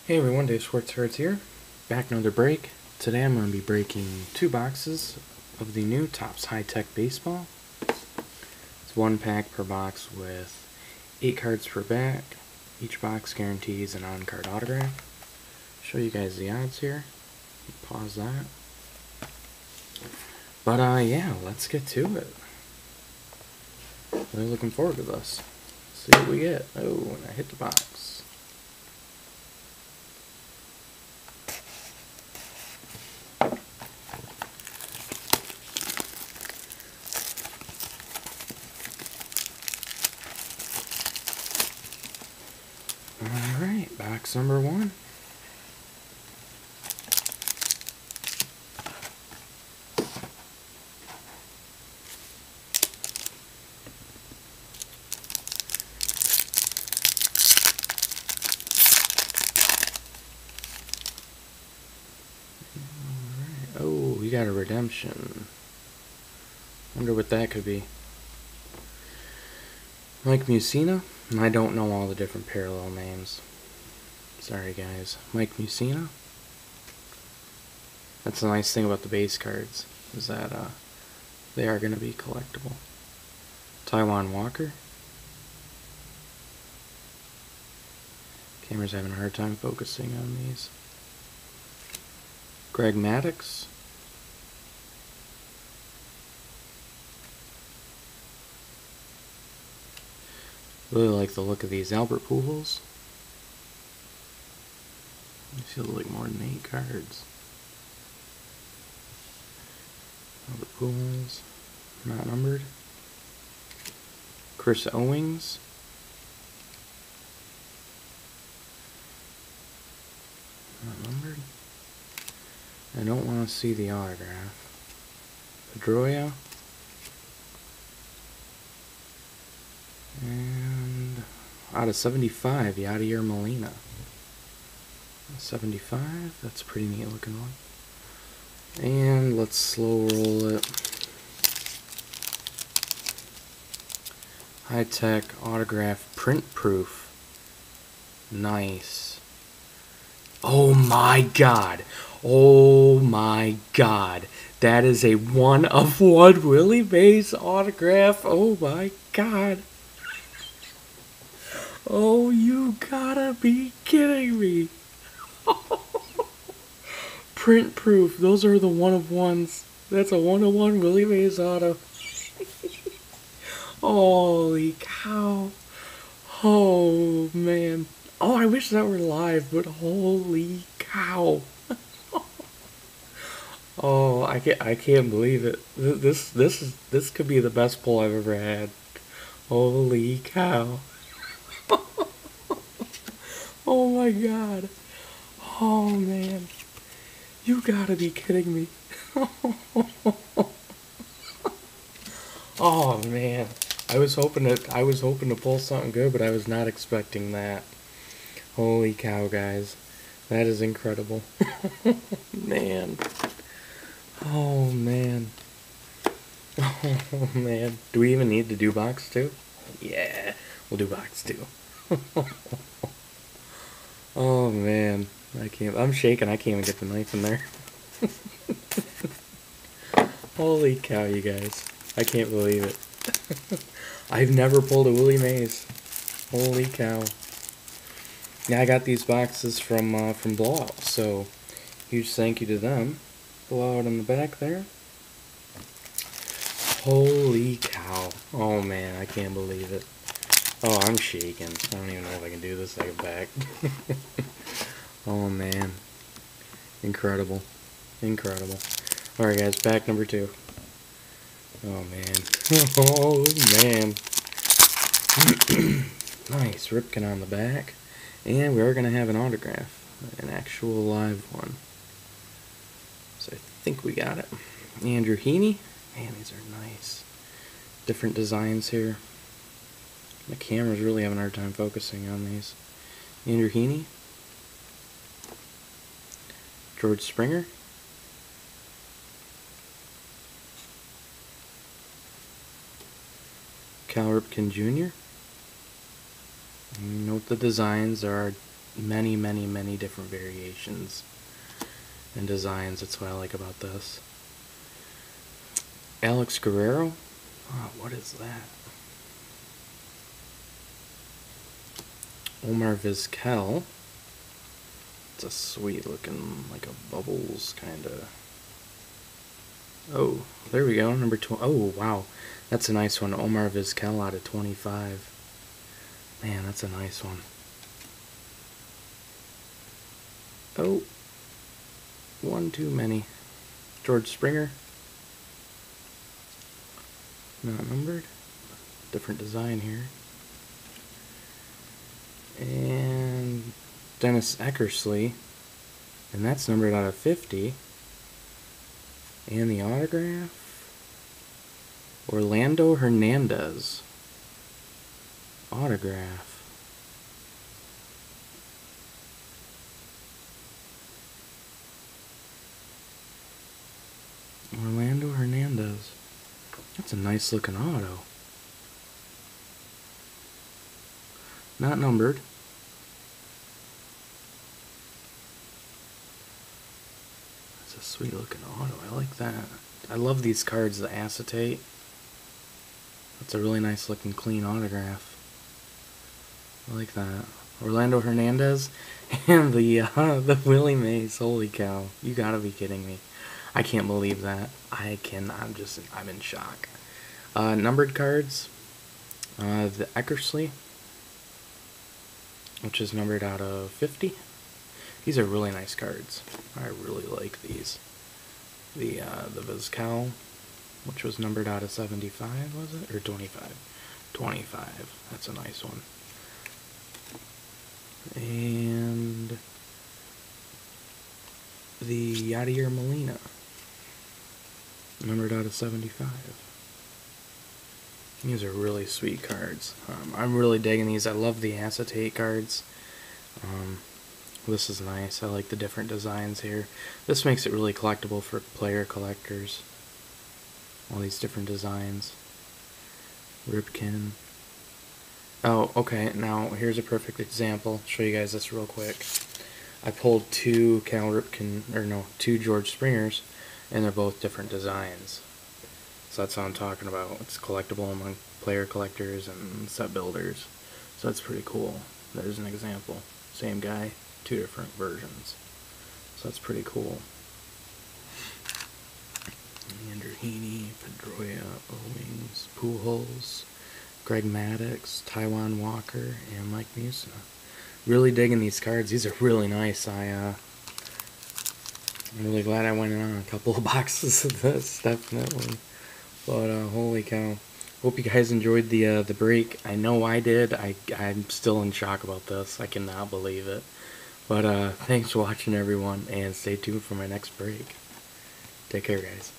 Hey everyone, Dave Schwartz here, back another break. Today I'm going to be breaking 2 boxes of the new Topps High Tech Baseball. It's 1 pack per box with 8 cards per back. Each box guarantees an on-card autograph. Show you guys the odds here. Pause that. But yeah, let's get to it. Really looking forward to this. See what we get. Oh, and I hit the box. Alright, box number 1. Alright, oh, we got a redemption. Wonder what that could be. Mike Mussina. I don't know all the different parallel names. Sorry guys. Mike Mussina. That's the nice thing about the base cards, is that they are going to be collectible. Taijuan Walker. Camera's having a hard time focusing on these. Greg Maddux. Really like the look of these. Albert Pujols. These feel like more than 8 cards. Albert Pujols, not numbered. Chris Owings. Not numbered. I don't want to see the autograph. Pedroia. And out of 75, Yadier Molina. 75, that's a pretty neat looking one. And let's slow roll it. High Tech autograph print proof. Nice. Oh my god. Oh my god. That is a 1/1 Willie Mays autograph. Oh my god. Oh, you gotta be kidding me. Print proof. Those are the 1/1s. That's a 1/1 Willie Mays auto. Holy cow. Oh, man. Oh, I wish that were live, but holy cow. Oh, I can't believe it. This could be the best pull I've ever had. Holy cow. Oh my god. Oh man. You gotta be kidding me. Oh man. I was hoping to pull something good, but I was not expecting that. Holy cow, guys. That is incredible. Man. Oh man. Oh man. Do we even need to do box 2? Yeah, we'll do box 2. Oh man, I'm shaking, I can't even get the knife in there. Holy cow, you guys. I can't believe it. I've never pulled a Willie Mays. Holy cow. Yeah, I got these boxes from Blowout, so huge thank you to them. Blowout in the back there. Holy cow. Oh man, I can't believe it. Oh, I'm shaking. I don't even know if I can do this second back. Oh man. Incredible. Incredible. Alright guys, back number 2. Oh man. Oh man. Nice. Ripken on the back. And we are going to have an autograph. An actual live one. So I think we got it. Andrew Heaney. Man, these are nice. Different designs here. The camera's really having a hard time focusing on these. Andrew Heaney. George Springer. Cal Ripken Jr. Note the designs are many, many, many different variations and designs. That's what I like about this. Alex Guerrero? Oh, what is that? Omar Vizquel. It's a sweet looking, like a bubbles kind of. Oh, there we go. Number 20. Oh, wow. That's a nice one. Omar Vizquel out of 25. Man, that's a nice one. Oh, one too many. George Springer. Not numbered. Different design here. And Dennis Eckersley. And that's numbered out of 50. And the autograph. Orlando Hernandez. Autograph. Orlando Hernandez. That's a nice looking auto. Not numbered. That's a sweet looking auto. I like that. I love these cards, the acetate. That's a really nice looking clean autograph. I like that. Orlando Hernandez and the Willie Mays. Holy cow. You gotta be kidding me. I can't believe that. I'm in shock. Numbered cards. The Eckersley, which is numbered out of 50. These are really nice cards. I really like these. The Vizquel, which was numbered out of 75, was it? Or 25? 25. That's a nice one. And the Yadier Molina, numbered out of 75. These are really sweet cards. I'm really digging these. I love the acetate cards. This is nice. I like the different designs here. This makes it really collectible for player collectors. All these different designs. Ripken. Oh, okay. Now here's a perfect example. I'll show you guys this real quick. I pulled two two George Springers, and they're both different designs. So that's what I'm talking about. It's collectible among player collectors and set builders. So that's pretty cool. There's an example. Same guy, two different versions. So that's pretty cool. Andrew Heaney, Pedroia, Owings, Pujols, Greg Maddux, Taijuan Walker, and Mike Mussina. Really digging these cards. These are really nice. I'm really glad I went in on a couple of boxes of this, definitely. But holy cow! Hope you guys enjoyed the break. I know I did. I'm still in shock about this. I cannot believe it. But thanks for watching, everyone, and stay tuned for my next break. Take care, guys.